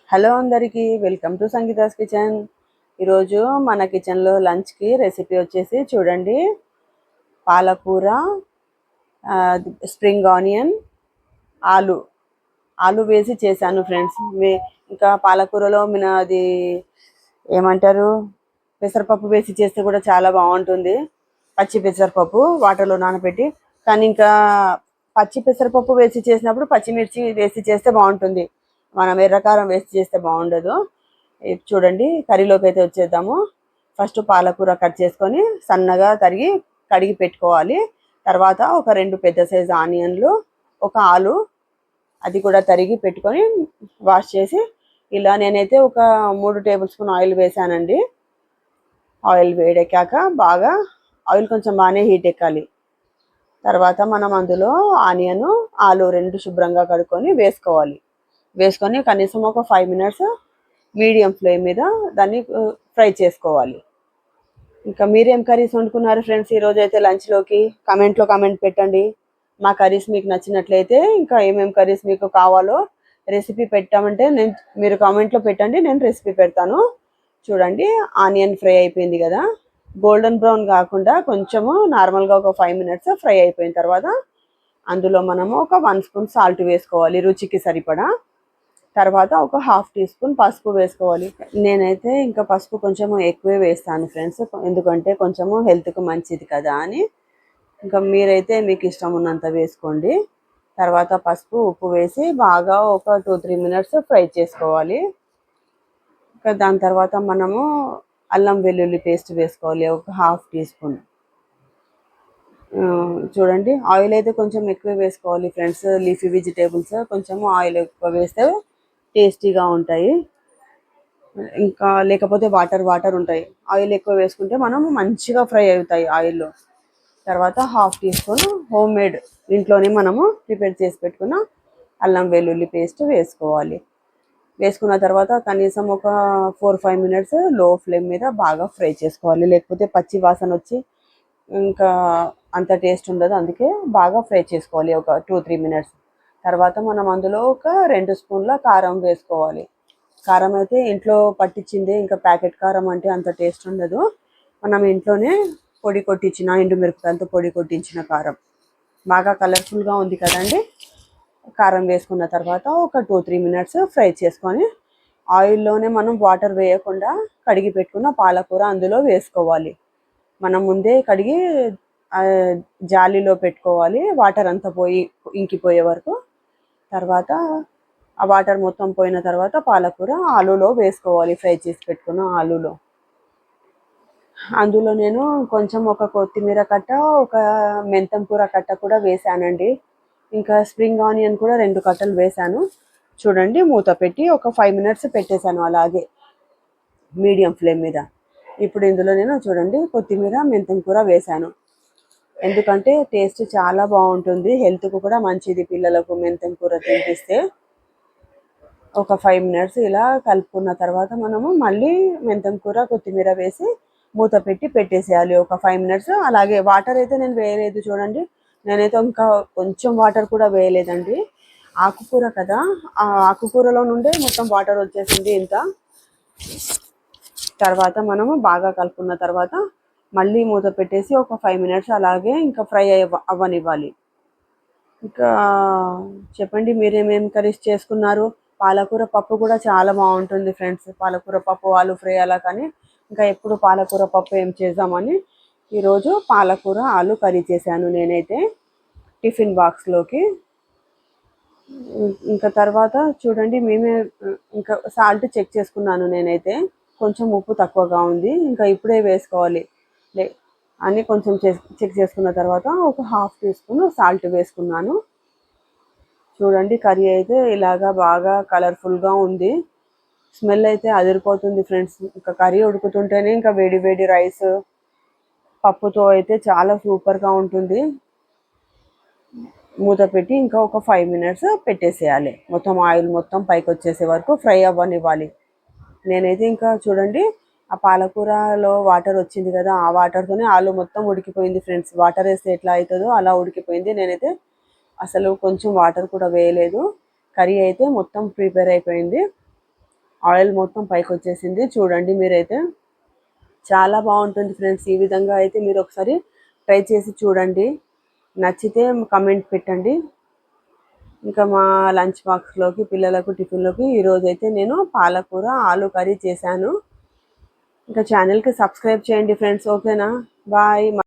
Hello అందరికీ, welcome to Sangeeta's kitchen. ఈరోజు మన కిచెన్లో లంచ్కి రెసిపీ వచ్చేసి చూడండి, పాలకూర, స్ప్రింగ్ ఆనియన్, ఆలు ఆలు వేసి చేశాను ఫ్రెండ్స్. ఇంకా పాలకూరలో అది ఏమంటారు, పెసరపప్పు వేసి చేస్తే కూడా చాలా బాగుంటుంది. పచ్చి పెసరపప్పు వాటర్లో నానబెట్టి, కానీ ఇంకా పచ్చి పెసరపప్పు వేసి చేసినప్పుడు పచ్చిమిర్చి వేసి చేస్తే బాగుంటుంది. మనం ఎర్రకారం వేసి చేస్తే బాగుండదు. చూడండి, కర్రీలోకి అయితే వచ్చేద్దాము. ఫస్ట్ పాలకూర కట్ చేసుకొని సన్నగా తరిగి కడిగి పెట్టుకోవాలి. తర్వాత ఒక 2 పెద్ద సైజు ఆనియన్లు, ఒక ఆలు అది కూడా తరిగి పెట్టుకొని వాష్ చేసి, ఇలా నేనైతే ఒక 3 టేబుల్ స్పూన్ ఆయిల్ వేసానండి. ఆయిల్ వేడెక్కాక బాగా ఆయిల్ కొంచెం బాగానే హీట్ ఎక్కాలి. తర్వాత మనం అందులో ఆనియన్, ఆలు 2 శుభ్రంగా కడుక్కొని వేసుకొని కనీసం ఒక 5 మినిట్స్ మీడియం ఫ్లేమ్ మీద దాన్ని ఫ్రై చేసుకోవాలి. ఇంకా మీరేం కర్రీస్ వండుకున్నారు ఫ్రెండ్స్ ఈరోజు అయితే లంచ్లోకి? కామెంట్ పెట్టండి. మా కర్రీస్ మీకు నచ్చినట్లయితే ఇంకా ఏమేమి కర్రీస్ మీకు కావాలో రెసిపీ పెట్టామంటే మీరు కామెంట్లో పెట్టండి, నేను రెసిపీ పెడతాను. చూడండి, ఆనియన్ ఫ్రై అయిపోయింది కదా, గోల్డెన్ బ్రౌన్ కాకుండా కొంచెము నార్మల్గా ఒక 5 మినిట్స్ ఫ్రై అయిపోయిన తర్వాత అందులో మనము ఒక 1 స్పూన్ సాల్ట్ వేసుకోవాలి, రుచికి సరిపడా. తర్వాత ఒక 1/2 టీ స్పూన్ పసుపు వేసుకోవాలి. నేనైతే ఇంకా పసుపు కొంచెం ఎక్కువే వేస్తాను ఫ్రెండ్స్, ఎందుకంటే కొంచెము హెల్త్కి మంచిది కదా అని. ఇంకా మీరైతే మీకు ఇష్టం ఉన్నంత వేసుకోండి. తర్వాత పసుపు, ఉప్పు వేసి బాగా ఒక 2-3 మినిట్స్ ఫ్రై చేసుకోవాలి. ఇంకా దాని తర్వాత మనము అల్లం వెల్లుల్లి పేస్ట్ వేసుకోవాలి, ఒక 1/2 టీ స్పూన్. చూడండి, ఆయిల్ అయితే కొంచెం ఎక్కువ వేసుకోవాలి ఫ్రెండ్స్. లీఫీ వెజిటేబుల్స్ కొంచెం ఆయిల్ ఎక్కువ వేస్తే టేస్టీగా ఉంటాయి. ఇంకా లేకపోతే వాటర్ ఉంటాయి. ఆయిల్ ఎక్కువ వేసుకుంటే మనం మంచిగా ఫ్రై అవుతాయి ఆయిల్లో. తర్వాత 1/2 టీ స్పూన్ హోమ్ మేడ్ ఇంట్లోనే మనము ప్రిపేర్ చేసి పెట్టుకున్న అల్లం వెల్లుల్లి పేస్ట్ వేసుకోవాలి. వేసుకున్న తర్వాత కనీసం ఒక 4-5 మినిట్స్ లో ఫ్లేమ్ మీద బాగా ఫ్రై చేసుకోవాలి, లేకపోతే పచ్చి వాసన వచ్చి ఇంకా అంత టేస్ట్ ఉండదు. అందుకే బాగా ఫ్రై చేసుకోవాలి ఒక 2-3 మినిట్స్. తర్వాత మనం అందులో ఒక 2 స్పూన్ల కారం వేసుకోవాలి. కారం అయితే ఇంట్లో పట్టించింది, ఇంకా ప్యాకెట్ కారం అంటే అంత టేస్ట్ ఉండదు. మనం ఇంట్లోనే పొడి కొట్టించిన ఎండుమిరపకాయలతో పొడి కొట్టించిన కారం, బాగా కలర్ఫుల్గా ఉంది కదండి. కారం వేసుకున్న తర్వాత ఒక 2-3 మినిట్స్ ఫ్రై చేసుకొని ఆయిల్లోనే మనం వాటర్ వేయకుండా కడిగి పెట్టుకున్న పాలకూర అందులో వేసుకోవాలి. మనం ముందే కడిగి జాలీలో పెట్టుకోవాలి, వాటర్ అంతా ఇంకిపోయే వరకు. తర్వాత ఆ వాటర్ మొత్తం పోయిన తర్వాత పాలకూర ఆలులో వేసుకోవాలి, ఫ్రై చేసి పెట్టుకున్న ఆలులో. అందులో నేను కొంచెం ఒక కొత్తిమీర కట్ట, ఒక మెంతం కూర కట్ట కూడా వేసానండి. ఇంకా స్ప్రింగ్ ఆనియన్ కూడా 2 కట్టలు వేసాను. చూడండి, మూత పెట్టి ఒక 5 మినిట్స్ పెట్టేశాను అలాగే మీడియం ఫ్లేమ్ మీద. ఇప్పుడు ఇందులో నేను చూడండి కొత్తిమీర, మెంతం కూర వేసాను, ఎందుకంటే టేస్ట్ చాలా బాగుంటుంది, హెల్త్కు కూడా మంచిది పిల్లలకు మెంతం కూర తినిపిస్తే. ఒక 5 మినిట్స్ ఇలా కలుపుకున్న తర్వాత మనము మళ్ళీ మెంతం కూర, కొత్తిమీర వేసి మూత పెట్టి పెట్టేసేయాలి ఒక 5 మినిట్స్. అలాగే వాటర్ అయితే నేను వేయలేదు, చూడండి నేనైతే ఇంకా కొంచెం వాటర్ కూడా వేయలేదండి. ఆకుకూర కదా, ఆ ఆకుకూరలో నుండే మొత్తం వాటర్ వచ్చేసింది ఇంత. తర్వాత మనము బాగా కలుపుకున్న తర్వాత మళ్ళీ మూత పెట్టేసి ఒక 5 మినిట్స్ అలాగే ఇంకా ఫ్రై అవ్వనివ్వాలి. ఇంకా చెప్పండి, మీరేమేమి కర్రీస్ చేసుకున్నారు? పాలకూర పప్పు కూడా చాలా బాగుంటుంది ఫ్రెండ్స్. పాలకూర పప్పు, ఆలు ఫ్రై అలా, కానీ ఇంకా ఎప్పుడు పాలకూర పప్పు ఏం చేద్దామని ఈరోజు పాలకూర ఆలు కర్రీ చేశాను నేనైతే టిఫిన్ బాక్స్లోకి. ఇంకా తర్వాత చూడండి, ఇంకా సాల్ట్ చెక్ చేసుకున్నాను నేనైతే, కొంచెం ఉప్పు తక్కువగా ఉంది, ఇంకా ఇప్పుడే వేసుకోవాలి అని కొంచెం చెక్ చేసుకున్న తర్వాత ఒక 1/2 టీ స్పూన్ సాల్ట్ వేసుకున్నాను. చూడండి, కర్రీ అయితే ఇలాగా బాగా కలర్ఫుల్గా ఉంది, స్మెల్ అయితే అదిరిపోతుంది ఫ్రెండ్స్. ఇంకా కర్రీ ఉడుకుతుంటేనే ఇంకా వేడి వేడి రైస్, పప్పుతో అయితే చాలా సూపర్గా ఉంటుంది. మూత పెట్టి ఇంకా ఒక 5 మినిట్స్ పెట్టేసేయాలి, మొత్తం ఆయిల్ మొత్తం పైకి వచ్చేసే వరకు ఫ్రై అవ్వనివ్వాలి. నేనైతే ఇంకా చూడండి, ఆ పాలకూరలో వాటర్ వచ్చింది కదా, ఆ వాటర్తోనే ఆలు మొత్తం ఉడికిపోయింది ఫ్రెండ్స్. వాటర్ వేస్తే ఎట్లా అవుతుందో అలా ఉడికిపోయింది. నేనైతే అసలు కొంచెం వాటర్ కూడా వేయలేదు, కర్రీ అయితే మొత్తం ప్రిపేర్ అయిపోయింది. ఆయిల్ మొత్తం పైకి వచ్చేసింది. చూడండి మీరైతే చాలా బాగుంటుంది ఫ్రెండ్స్. ఈ విధంగా అయితే మీరు ఒకసారి ట్రై చేసి చూడండి. నచ్చితే కమెంట్ పెట్టండి. ఇంకా మా లంచ్ బాక్స్లోకి పిల్లలకు టిఫిన్లోకి ఈరోజైతే నేను పాలకూర ఆలు కర్రీ చేశాను. ఇంకా ఛానల్కి సబ్స్క్రైబ్ చేయండి ఫ్రెండ్స్. ఓకేనా, బాయ్.